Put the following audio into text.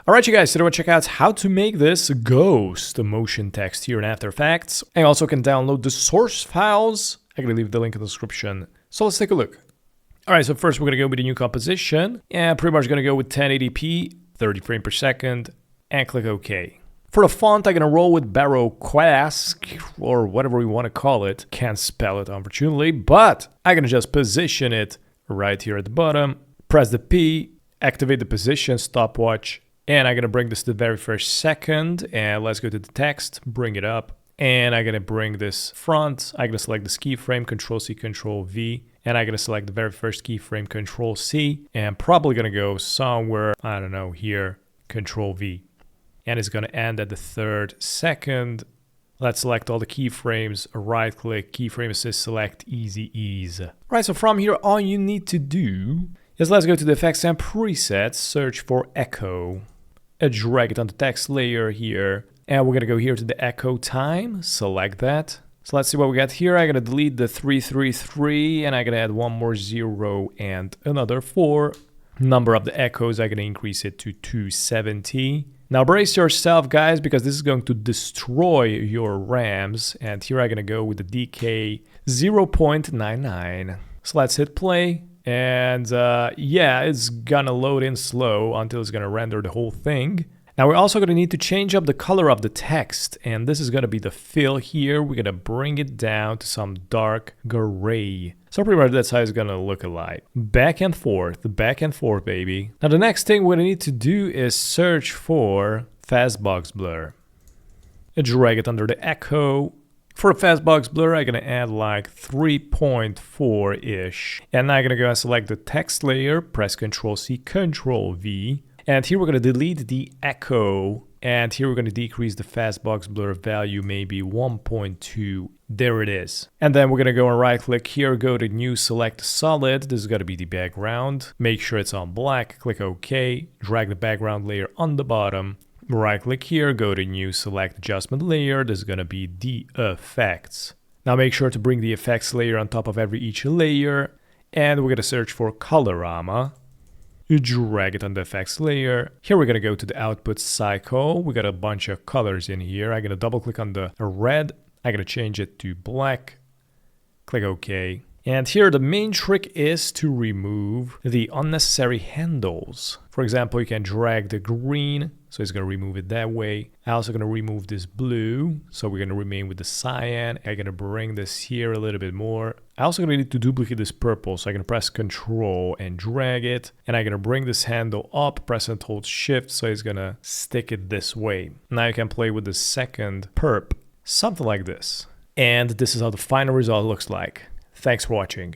Alright you guys, today we'll check out how to make this ghost motion text here in After Effects. And you also can download the source files. I'm going to leave the link in the description. So let's take a look. Alright, so first we're going to go with a new composition. And pretty much going to go with 1080p, 30 frames per second, and click OK. For the font, I'm going to roll with Rawpixel, or whatever we want to call it. Can't spell it, unfortunately, but I'm going to just position it right here at the bottom. Press the P, activate the position stopwatch, and I'm going to bring this to the very first second. And let's go to the text, bring it up, and I'm going to bring this front. I'm going to select this keyframe, Control-C, Control-V, and I'm going to select the very first keyframe, Control-C, and probably going to go somewhere, I don't know, here, Control-V. And it's going to end at the third second. Let's select all the keyframes, right click, keyframe assist, select easy ease. Right, so from here, all you need to do is let's go to the effects and presets, search for echo, and drag it on the text layer here. And we're going to go here to the echo time, select that. So let's see what we got here. I'm going to delete the 333 and I'm going to add one more 0 and another 4. Number of the echoes, I'm going to increase it to 270. Now brace yourself guys, because this is going to destroy your RAMs. And here I'm going to go with the DK 0.99. So let's hit play. And yeah, it's gonna load in slow until it's gonna render the whole thing. Now we're also gonna need to change up the color of the text. And this is gonna be the fill here. We're gonna bring it down to some dark gray. So pretty much that's how it's gonna look like. Back and forth, baby. Now the next thing we're gonna need to do is search for fastbox blur. Drag it under the echo. For a fastbox blur, I'm gonna add like 3.4-ish. And now I'm gonna go and select the text layer, press Ctrl-C, Ctrl-V. And here we're gonna delete the echo. And here we're gonna decrease the fastbox blur value, maybe 1.2. There it is. And then we're gonna go and right click here, go to new, select solid. This is gonna be the background. Make sure it's on black, click OK. Drag the background layer on the bottom. Right click here, go to new, select adjustment layer. This is going to be the effects. Now make sure to bring the effects layer on top of each layer. And we're going to search for colorama. Drag it on the effects layer. Here we're going to go to the output cycle. We got a bunch of colors in here. I'm going to double click on the red. I'm going to change it to black. Click OK. And here the main trick is to remove the unnecessary handles. For example, you can drag the green, so it's going to remove it that way. I'm also going to remove this blue, so we're going to remain with the cyan. I'm going to bring this here a little bit more. I'm also going to need to duplicate this purple, so I'm going to press Control and drag it. And I'm going to bring this handle up, press and hold Shift, so it's going to stick it this way. Now you can play with the second perp, something like this. And this is how the final result looks like. Thanks for watching.